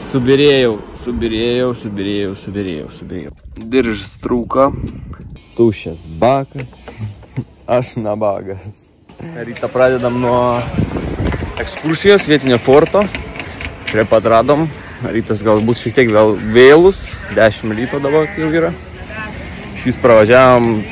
Subirėjau. Diržas trūko. Tuščias bakas. Aš nabagas. Rytą pradedam nuo ekskursijos vietinio forto. Prie pat radom. Rytas galbūt šiek tiek vėl vėlus. 10 ryto dabar jau yra. Šis pravažiavom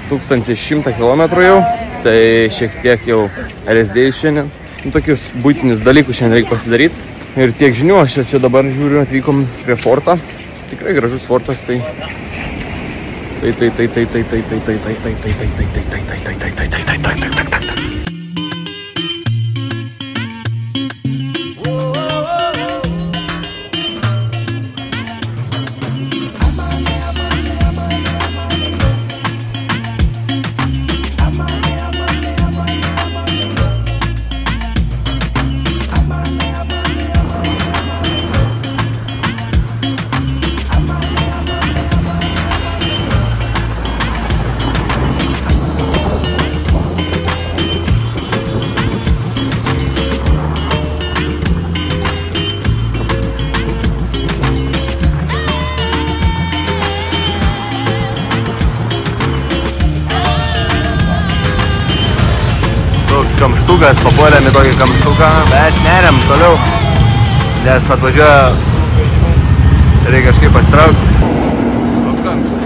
1100 km jau. Tai šiek tiek jau LSD šiandien. Tokius būtinius dalykus šiandien reikia pasidaryti. Ir tiek žinių, aš čia dabar žiūriu, atvykom prie forto. Tikrai gražus fortas, tai. Kamštukas, papuolėm į tokį kamštuką, bet neriam toliau, nes atvažiuoja, reikia kažkaip pasitraukti. Toks kamštas.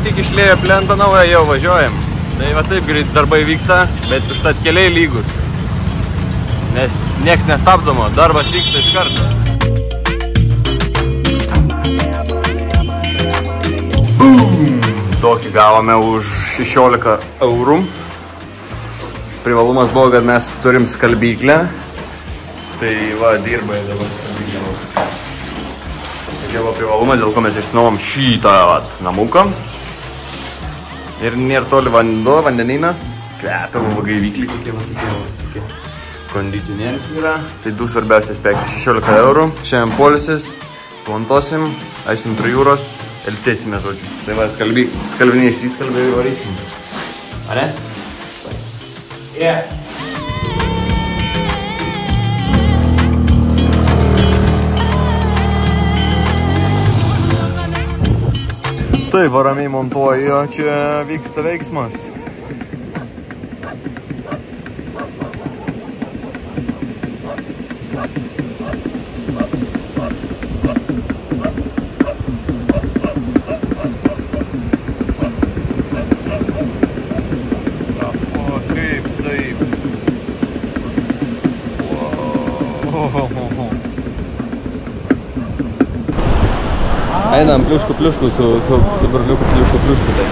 Tik išlėjo plentą naują, jau važiuojam. Tai va taip greit darbai vyksta, bet užtat keliai lygus. Nes nieks nestabdomo, darbas vyksta iš karto. Tokį gavome už 16 eurų. Privalumas buvo, kad mes turim skalbyklę. Tai va, dirba dabar skalbyklė. Tai buvo privalumas, dėl ko mes išsinuovom šitą namuką. Ir nėra toli vandeninas. Kvepia, gaivikliai kokie va. Kondicionierius yra. Tai du svarbiausi aspektai. 16 eurų. Šiandien polisis. Plantosim. Eisim prie jūros. Ilsėsime, žodžiu. Tai va, skalbiniais įskalbė ir varysim. A ne? Yeah. Tai va, ramiai montuoju, čia vyksta veiksmas. Einam pliušku su broliuku pliušku tai.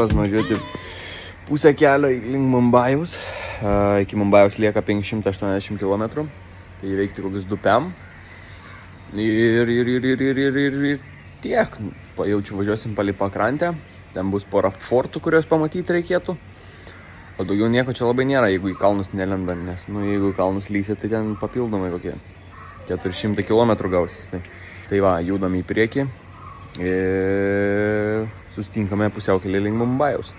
Nuvažiuoti pusę kelio link Mumbajaus. Iki Mumbajaus lieka 580 km. Tai įveikti kokius 2 PM. Ir tiek. Pajaučiu, važiuosim palei pakrantę. Ten bus pora fortų, kurios pamatyti reikėtų. O daugiau nieko čia labai nėra, jeigu į kalnus nelenda. Nes jeigu į kalnus lysi, tai ten papildomai kokie 400 km gausis. Tai va, judam į priekį. Ir sustinkame pusiaukelį link Mumbajaus.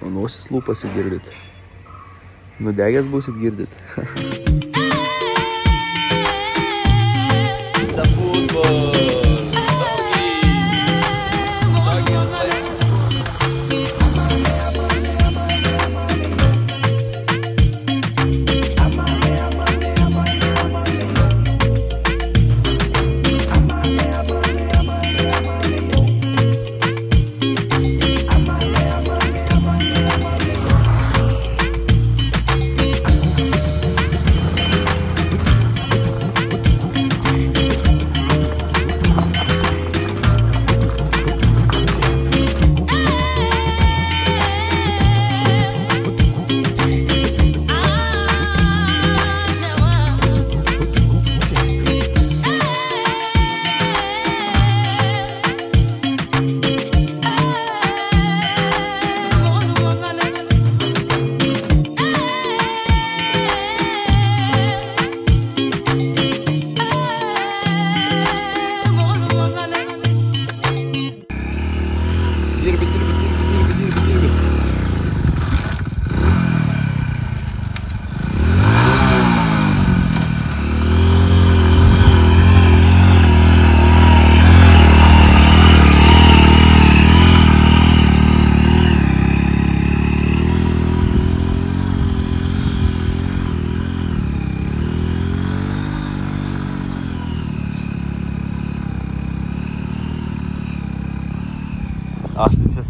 Nosis lūpas įgirdit. Nudegęs būsit girdit.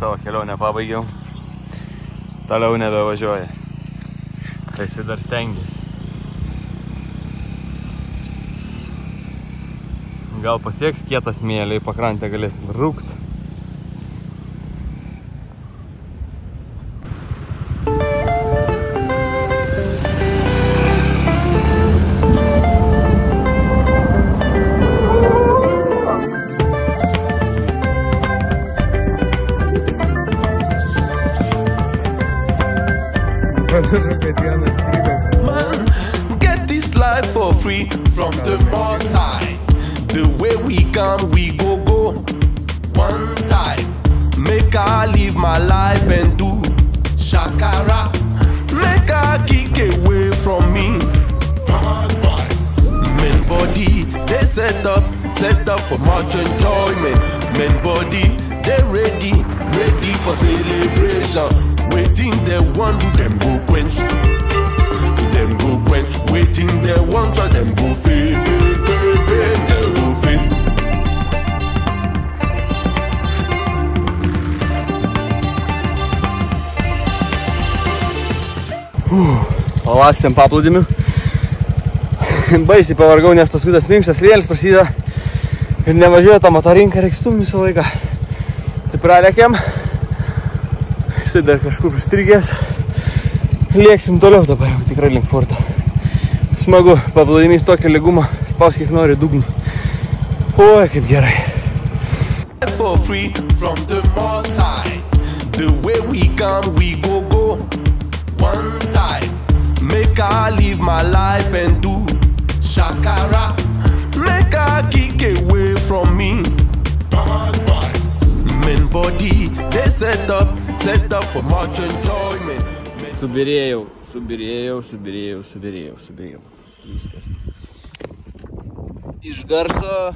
savo kelionę pabaigiau. Toliau nebevažiuoja. Tai jisai dar stengiasi. Gal pasieks kietą smėlį, į pakrantę galėsim rūkt. Man, get this life for free from the Most High. The way we come, we go one time. Make I live my life and do shakara. Make I kick away from me. Bad vibes. Men body, they set up for much enjoyment. Men body, they ready for celebration. Waiting they want, them go quench. Them go quench. Waiting they want, them go fail. Them go fail. Palaksėm paplūdimiu. Baisiai pavargau, nes paskui tas minkštas vėlis prasideda ir nevažiuoja tą motorinką, reikia stumti visą laiką. Tai pralėkėm. Jisai dar kažkur pristrigęs. Lieksim toliau dabar jau tikrai link forto. Smagu, paplūdimys tokio lygumą, spaus kiek nori dugną. Oi, kaip gerai. For free from the Most High. The way we come, we go one time. Make I live my life and do shakara. Make I kick away from me. Bad vibes. Men body, they set up for much enjoyment. Subirėjau. Viskas. Iš garso.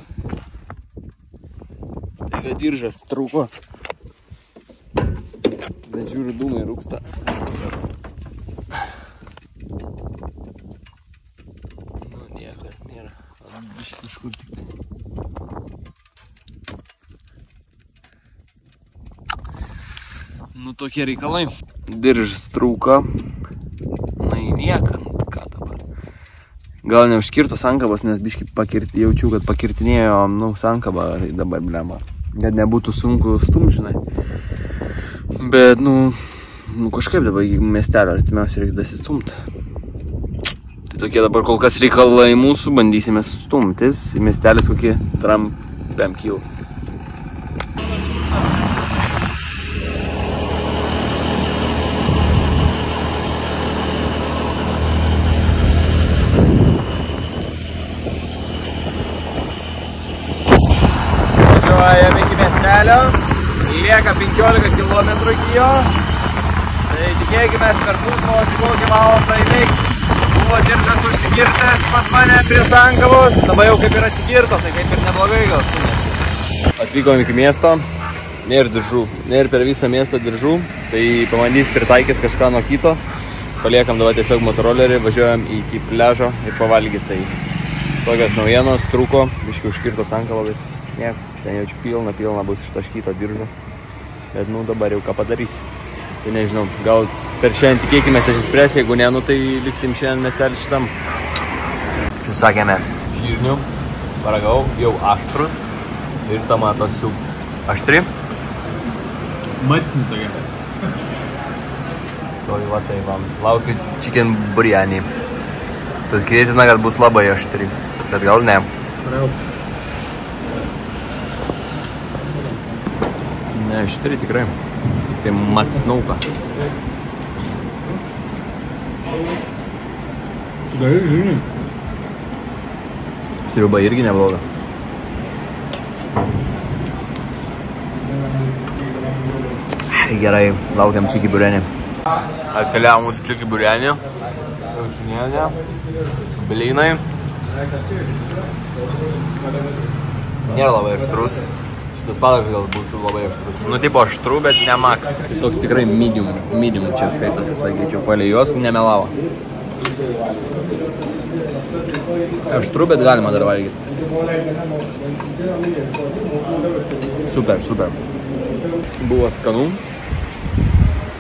Tai kad diržas trūko. Bet žiūriu, dūmai rūksta. Nu, nieko nėra. Biškai kažkur tik tai. Nu, tokie reikalai. Diržas trūko. Na, į nieką. Ką dabar? Gal neužkirto sankabos, nes biškai jaučiu, kad pakirtinėjo, sankabą dabar blema. Kad nebūtų sunku stumt, žinai. Bet, kažkaip dabar į miestelio artimiausiai reiks dasistumt. Tai tokie dabar kol kas reikalai mūsų, bandysime stumtis. Į miestelis kokie trampėm kyl. Važiuojam iki miestelio. Lieka 15 km iki jo. Tai tikėkime, per pusvalandį valandą įveiks. Buvo diržas užsikirtęs pas mane prie sankabos. Dabar jau kaip ir atsikirto, tai kaip ir neblogai gal stumės. Atvykom iki miesto. Nėra diržų. Nėra per visą miestą diržų. Tai pabandys pritaikyti kažką nuo kito. Paliekam dabar tiesiog motorolerį, važiuojam iki pliažo ir pavalgyti. Tai tokios naujienos, trūko, biškai užkirto sankabą, bet nieko. Ten jaučiu pilna bus ištaškyto diržo. Bet dabar jau ką padarysi. Tai nežinau, gal per šiandien tikėkimės išspręs, jeigu ne, tai liksim šiandien miestelį šitam. Čia sakėme, žirnių, paragau, jau aštrus. Ir tomatos su aštri. Macinį tokia. Tai va tai vam, laukiu chicken biryani. Tad tikėtina, kad bus labai aštri, bet gal ne. Ne, aštri tikrai. Tik tai macnauka. Gerai, žinai. Sriuba irgi nebloga. Gerai, laukiam čiki biryani. Atkeliavo mūsų čiki biryani. Kiaušinienė. Blynai. Nėra labai aštrus. Šitas padažas gal būtų labai aštrus. Tipo aštru, bet ne max. Tai toks tikrai medium čia skaitosi, sakyčiau. Palei jos nemelavo. Aštru, bet galima dar valgyti. Super. Buvo skanu.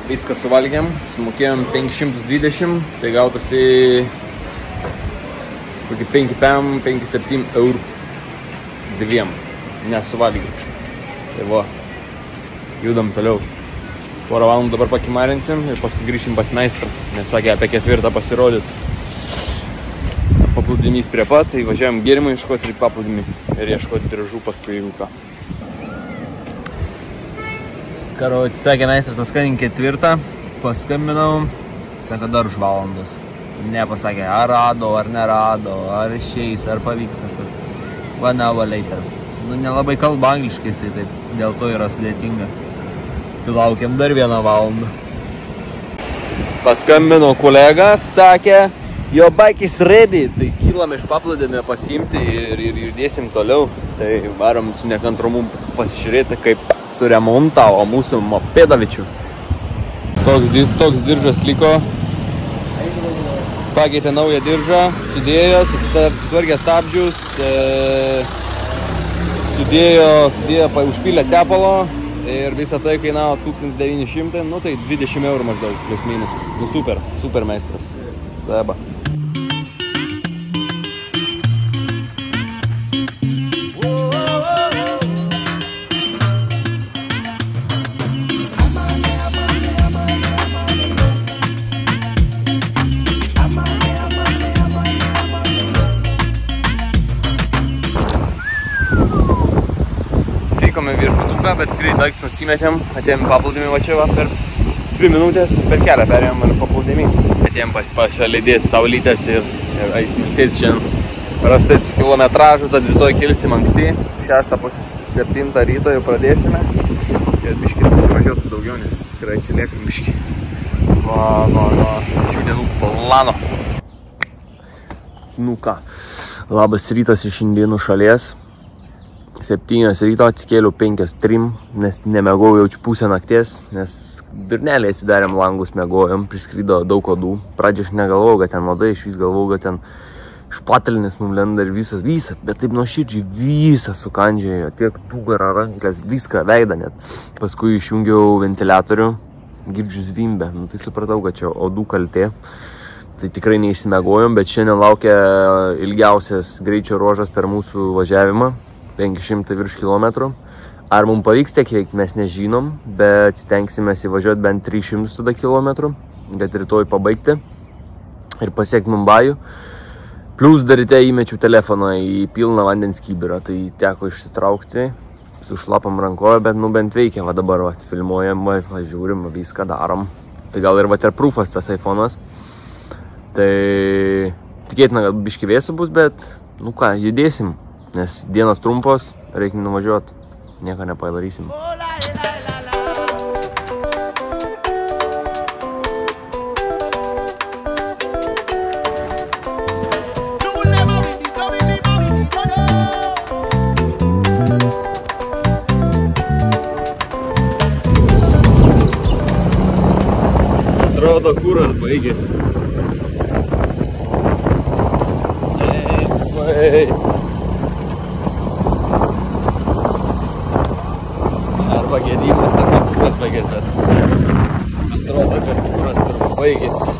Viską suvalgėm, sumokėjom 520, tai gautasi kokį 5-7 eurų dviem, nesuvalgėm. Tai va, judam toliau. Porą valandų dabar pakimarinsim ir paskui grįšim pas meistrą, nes sakė apie 4 pasirodyt. Paplūdimys prie pat, tai važiavam gėrimą ieškoti ir paplūdimį ir ieškoti diržų paskui jeigu ką. Karo, sakė meistras, paskambink 4, paskambinau, sako dar už valandos. Nepasakė, ar rado, ar nerado, ar išeis, ar pavyks kažkas. 1 hour later. Nu, nelabai kalba angliškai, tai dėl to yra sudėtinga. Tai laukiam dar 1 valandą. Paskambino kolegas, sakė, jo bike is ready. Tai kylam iš paplūdimio pasiimti ir judėsim toliau. Tai varom su nekantrumu pasižiūrėti, kaip suremontavo mūsų mopedavičių. Toks diržas liko. Pakeitė naują diržą, sudėjo, sutvarkė stabdžius, sudėjo, užpylė tepalo ir visą tai kainavo 1900, nu tai 20 eurų maždaug, plius minus. Nu super meistras. Zaba. Atvykome viešbutuką, bet tikrai daiktus nusimetėm, atėjom paplūdimį va čia va per 2 minutės, per kelią perėjom ir paplūdimys. Atėjom pasileidėti saulytės ir eisim ilsėtis šiandien rastais kilometražų, tad rytoj kilsim anksti, 6:30 ryto jau pradėsime ir biškį nusivažiuotų daugiau, nes tikrai atsiliekam biškį nuo šių dienų plano. Nu ką, labas rytas iš Indėnų šalies. 7 ryto atsikėliau 5:03, nes nemegojau jaučiu pusę nakties, nes durneliai atsidarėm langus, megojom, priskrydo daug odų. Pradžiai aš negalvojau, kad ten odai, iš vis galvojau, kad ten špatelnis mums lenda ir visą, bet taip nuoširdžiai visą sukandžiojo, tiek nugarą, ranklės, viską, veidą net. Paskui išjungiau ventiliatorių, girdžiu zvimbę, nu tai supratau, kad čia odų kaltė. Tai tikrai neišsimegojom, bet šiandien laukia ilgiausias greičio ruožas per mūsų važiavimą. 500 virš kilometrų. Ar mums pavyks tiek veikti, mes nežinom, bet stengsime įvažiuoti bent 300 tada kilometrų, kad rytoj pabaigti ir pasiekti Mumbajų. Plius dar ryte įmečiau telefoną į pilną vandens kibirą, tai teko išsitraukti, su šlapam rankoje, bet nu bent veikia, va dabar va, filmuojam, va, žiūrim, viską darom. Tai gal ir waterproofas tas iPhone'as. Tai tikėtina, kad biški vėsų bus, bet nu ką, judėsim. Nes dienos trumpos, reikia nuvažiuoti, nieko nepadarysim. Atrodo, kuras baigėsi. James Way. Arba gėdimas, ar kaip kuras baigėsi. Atrodo, kad kuras turbūt baigėsi.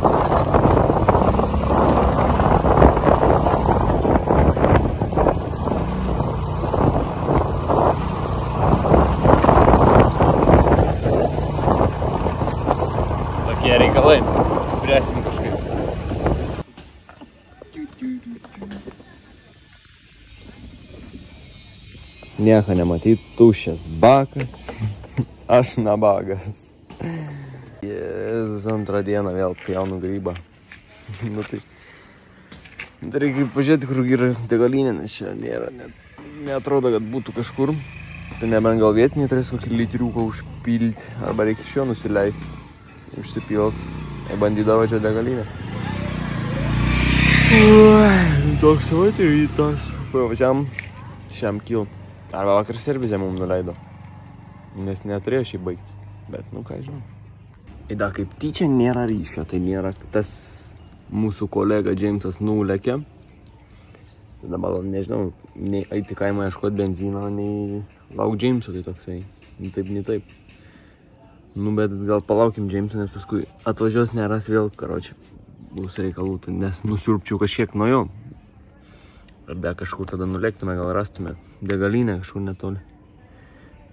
Tokie reikalai, spręsim kažkaip. Nieko nematyt, tuščias bakas, aš nabagas. Jėzus, antrą dieną vėl pjaunu grybą. Nu tai reikia pažiūrėti, kur yra degalinė, nes čia nėra, neatrodo, kad būtų kažkur. Tai nebent gal vietinį turės kokį litriuką užpilti, arba reikia iš jo nusileisti, užsipilti. Tai bandydavo čia degalinę. Toks vat rytas. Pavažiam, šiam kil. Arba vakar servizė mums nuleido, nes neturėjo šiai baigtis, bet nu ką žinau. Ir da, kaip tyčia nėra ryšio, tai nėra tas mūsų kolega Jamesas nulekė. Tada man nežinau, nei eiti kaimą ieškoti benzino, nei lauk Jameso, tai toksai, nei taip. Nu, bet gal palaukim Džeimsą, nes paskui atvažiuos neras vėl, karočiui, bus reikalų, tai nes nusiurpčiau kažkiek nuo jo. Arba kažkur tada nulėktume, gal rastume degalinę kažkur netoli.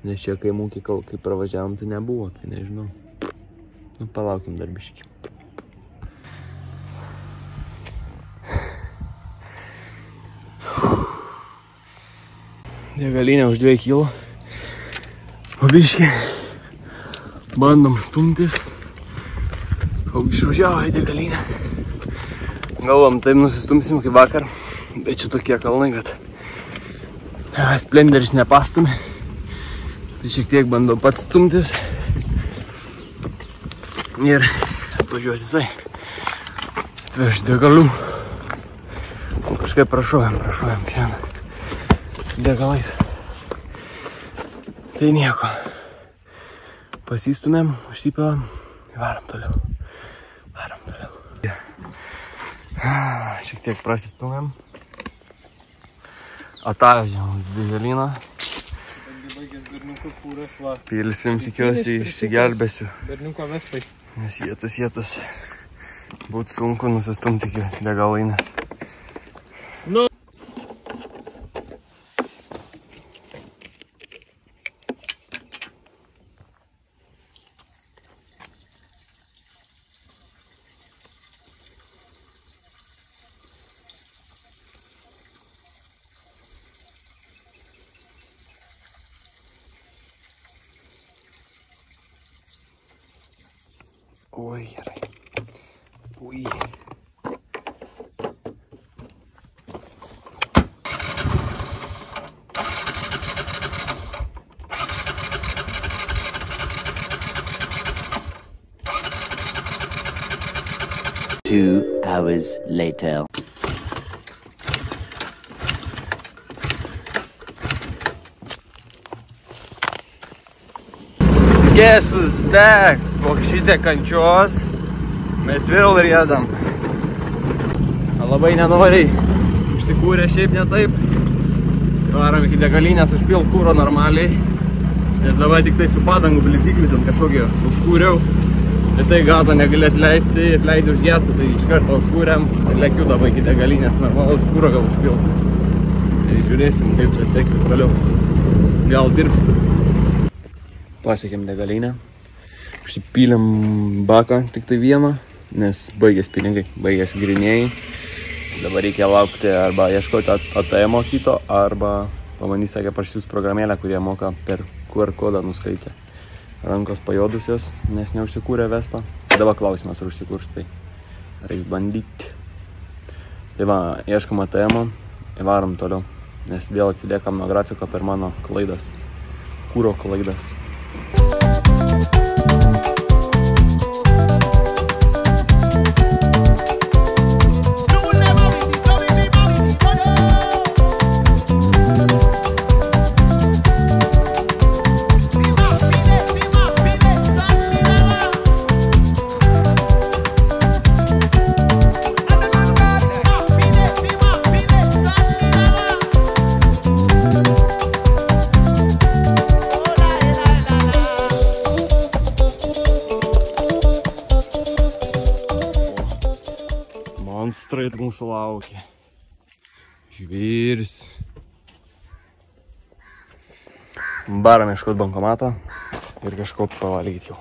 Nes čia kai mūkį, kai pravažiavom, tai nebuvo, tai nežinau. Nu, palaukim dar biškį. Degalinė už 2 kilo. O biškį. Bandom stumtis. O išvažiavo į degalinę. Galvom, taip nusistumsim kaip vakar. Bet čia tokie kalnai, kad Splenderis nepastumė. Tai šiek tiek bandau pats stumtis. Ir atvažiuos jisai. Atveš degalių. O kažkaip prašojam šiandien. Su degalais. Tai nieko. Pasistumėm, užtypėlam. Varam toliau. Šiek tiek prasistumėm. Atvežėm degalyną. Pilsim, tikiuosi, išsigelbėsiu. Berniuko vespai. Nes jėtas. Būtų sunku nusistumti iki degalinės. Nu. Oi, gerai. Ui. Two hours later. Guess is back. Po šitė kančios mes vėl riedam. Labai nenoriai išsikūrė šiaip ne taip. Varam iki degalinės užpilt kūro normaliai. Ir dabar tik tai su padangų blizgikliu ten kažkokį užkūriau. Ir tai gazo negali atleisti, atleidžiu užgestą, tai iš karto užkūrėm. Ir lekiu dabar iki degalinės normalaus kūro gal užpilt. Tai žiūrėsim, kaip čia seksis toliau. Gal dirbs. Pasiekėm degalinę. Užsipylėm baką tik tai vieną, nes baigės pinigai, baigės grinėjai. Dabar reikia laukti arba ieškoti ATM-o kito, arba pamanys, sakė, prašysius programėlę, kurie moka per QR kodą nuskaitę. Rankos pajodusios, nes neužsikūrė Vespa. Dabar klausimas, ar užsikūrs, tai reiks bandyti. Tai va, ieškom ATM-o, įvarom toliau, nes vėl atsiliekam nuo grafiko per mano klaidas, kūro klaidas. Monstrai mūsų laukia. Žvėris. Baram ieškot bankomatą ir kažko pavalgyti jau.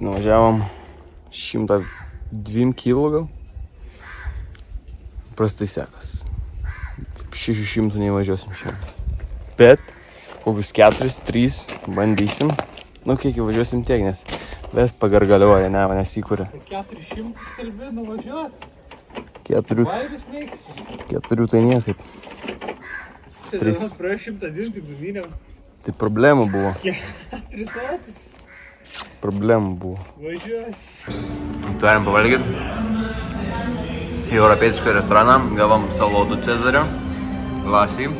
Nuvažiavom 102 kilo gal. Prastai sekas. 600 neįvažiuosim šiandien. Bet kokius 4-3 bandysim. Nu kiek įvažiuosim tiek, nes Vespa gargaliuoja, ne, manęs įkūrė. 400 kalbė nuvažiuos. 4 tai niekaip. Čia praėjo 100 tik nuvyniau. Tai problemų buvo. 4 sotis. Problemų buvo. Važiuos. Turim pavalgyt. Į europietišką restoraną gavom salodų Cezario. Lasį.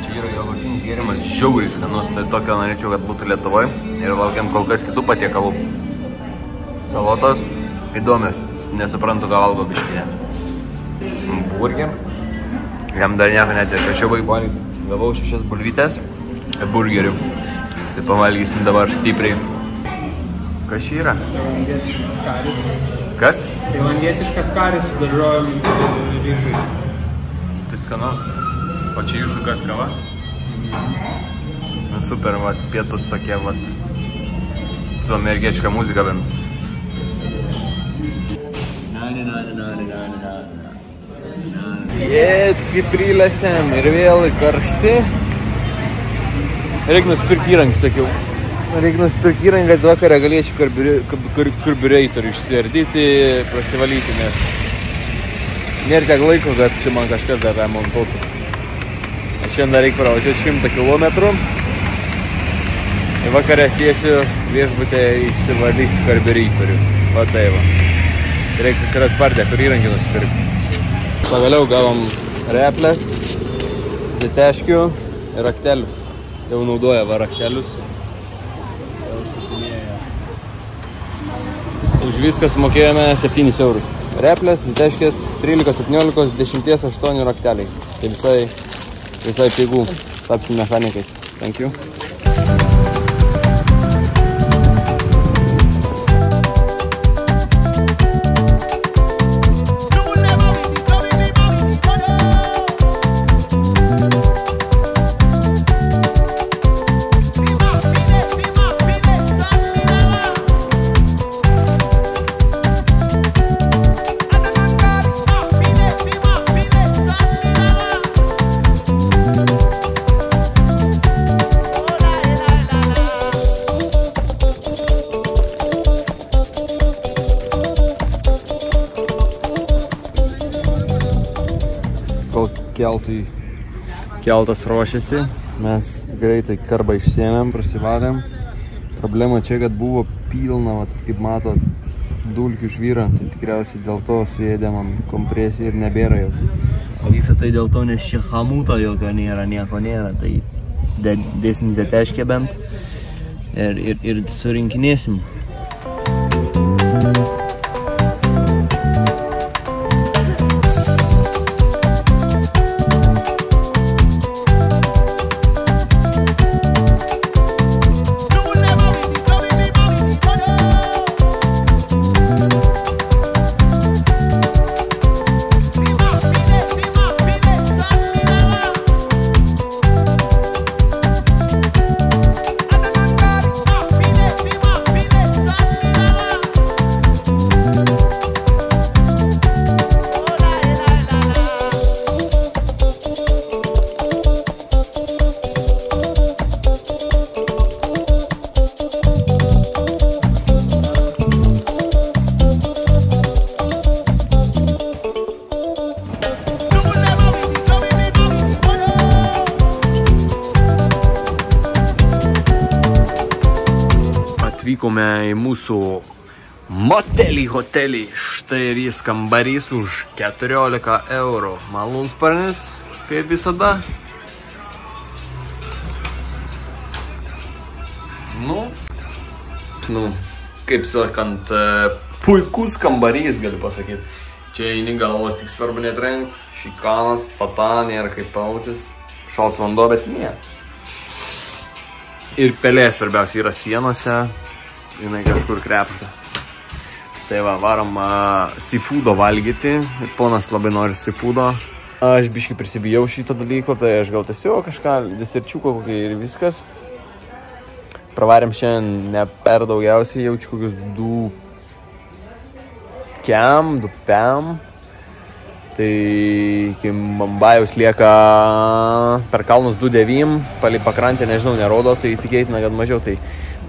Čia yra jogurtinis gėrimas, žiauriai skanus. Tai tokio norėčiau, kad būtų Lietuvoj. Ir laukiam kol kas kitų patiekalų. Salotos įdomios. Nesuprantu, ką valgo biškinė. Burgė. Jam dar nieko netiešiau vaikbolį. Gavau 6 bulvytės ir burgerių. Tai pavalgysim dabar stipriai. Kas čia yra? Tailandietiškas karis. Kas? Tailandietiškas karis su daržovėm ryžiais. Tai skanos. O čia jūsų kas kava? Nu, super, vat, pietus tokie, vat, su amerikietiška muzika bent. Jėtski prilėsėm ir vėl karšti. Reikia nusipirkti įrangį, sakiau. Reikia nusipirkti įrangį, kad vakarą galėčiau karbiuratorių išsiardyti, prasivalyti, nes nėra tiek laiko, kad čia man kažkas dar remontuotų. Šiandien reikia pravažiuoti 100 kilometrų. Ir vakarę sėsiu viešbutę išsivalysiu karbiuratorių. Va tai va. Reikia susirasti pardę, kur įrangį nusipirkti. Pagaliau gavom replės, zeteškių ir raktelius. Jau naudoja va raktelius. Jau sutinėja. Už viską sumokėjome 7 eurus. Replės, zeteškės 13, 17, 10, 8 rakteliai. Tai visai pigų. Tapsim mechanikais. Thank you. Keltas ruošiasi, mes greitai karbą išsėmėm, prasivalėm. Problema čia, kad buvo pilna, vat, kaip matot, dulkių žvyra, tai tikriausiai dėl to suėdėm ant kompresiją ir nebėra jos. O visą tai dėl to, nes čia hamuto jokio nėra, nieko nėra, tai dėsim zeteškę bent ir surinkinėsim. Atvykome į mūsų hotelį. Štai ir jis kambarys už 14 eurų. Malūnsparnis, kaip visada. Nu, kaip sakant, puikus kambarys, galiu pasakyti. Čia eini galvos tik svarbu netrenkt. Šikanas, tata, nėra kaip pautis. Šals vanduo, bet ne. Ir pelė svarbiausia yra sienose. Jinai kažkur krepšta. Tai va, varom seafoodo valgyti. Ir ponas labai nori seafoodo. Aš biškai prisibijau šito dalyko, tai aš gal tiesiog kažką deserčiuko kokį ir viskas. Pravarėm šiandien ne per daugiausiai, jaučiu kokius 2 pem. Tai iki Mambajaus lieka per kalnus 2,9, palei pakrantę, nežinau, nerodo, tai tikėtina, kad mažiau. Tai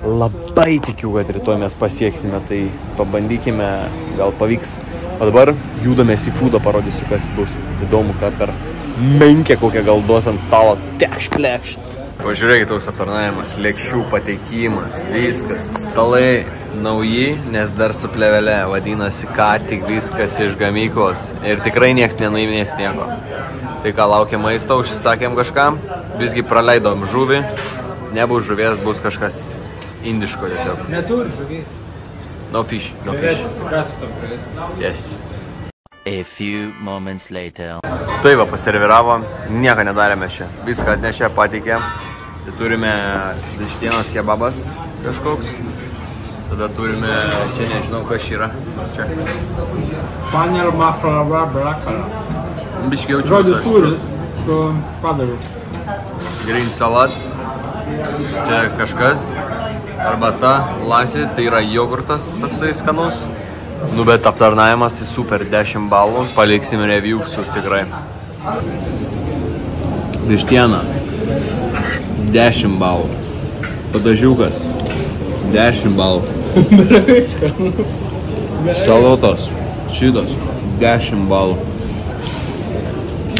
labai tikiu, kad rytoj mes pasieksime, tai pabandykime, gal pavyks. O dabar judame seafoodo, parodysiu, kas bus įdomu, kad per menkę kokią gal duos ant stalo. Tekšt. Pažiūrėkit, toks aptarnavimas, lėkščių pateikimas, viskas, stalai nauji, nes dar su plėvele, vadinasi, ką tik viskas iš gamyklos ir tikrai nieks nenuiminės nieko. Tai ką, laukia maisto, užsisakėm kažkam, visgi praleidom žuvį, nebus žuvies, bus kažkas indiško tiesiog. Neturi žuvies. No fish. Krevetis, tai kas tu turėtum? Yes. A few moments later. Tai va, paserviravo, nieko nedarėme čia, viską atnešė, pateikė. Tai turime vištienos kebabas kažkoks, Tada turime, čia nežinau, kas yra. Čia. Panel mahrava brakala. Biškiai jaučiu. Žodis sūris su padaru. Green salad. Čia kažkas. Arbata, lasė, tai yra jogurtas toksai skanus. Nu, bet aptarnavimas tai super, 10 balų. Paliksim reviewsų tikrai. Vištiena. 10 balų. Padažiukas. 10 balų. Salotos. Šitos. 10 balų.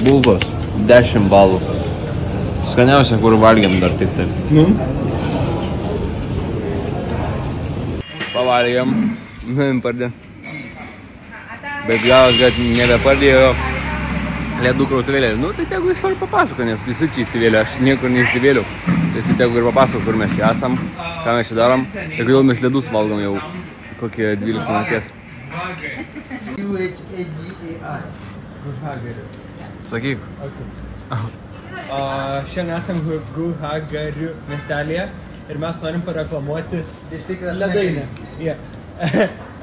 Bulvos. 10 balų. Skaniausia, kur valgiam dar tik taip. Pavalgiam. Pardė. Bet galas, kad nebepardėjo ledų krautuvėlė. Nu, tai tegu jis papasako, nes visi čia įsivėlė. Aš niekur neįsivėliau. Tai jis tegu ir papasako, kur mes čia esam, ką mes čia darom. Ir kodėl mes ledus valgom jau kokie 12 nakties. Sakyk. Šiandien esam Guhagarių miestelėje ir mes norim pareklamuoti ledainę.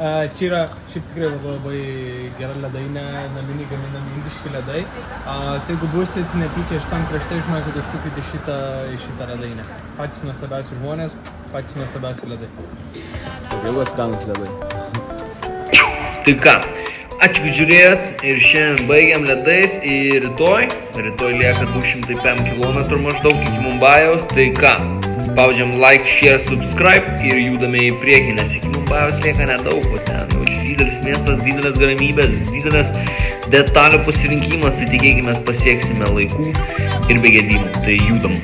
Čia yra šiaip tikrai labai gera ledainė, naminiai gaminami indiški ledai. Tai jeigu būsit netyčia iš tam krašte, žinokit, užsukit į šitą ledainę. Patys nuostabiausi žmonės, patys nuostabiausi ledai. Sakiau, skanus ledai. Tai ką, ačiū, kad žiūrėjot ir šiandien baigiam ledais ir rytoj lieka 205 km maždaug iki Mumbajaus. Tai ką, spaudžiam like, share, subscribe ir judame į priekį, nes iki Mumbajaus lieka nedaug, o ten didelis miestas, didelės galimybės, didelės detalių pasirinkimas, tai tikėkime pasieksime laikų ir be gedimų, tai judam.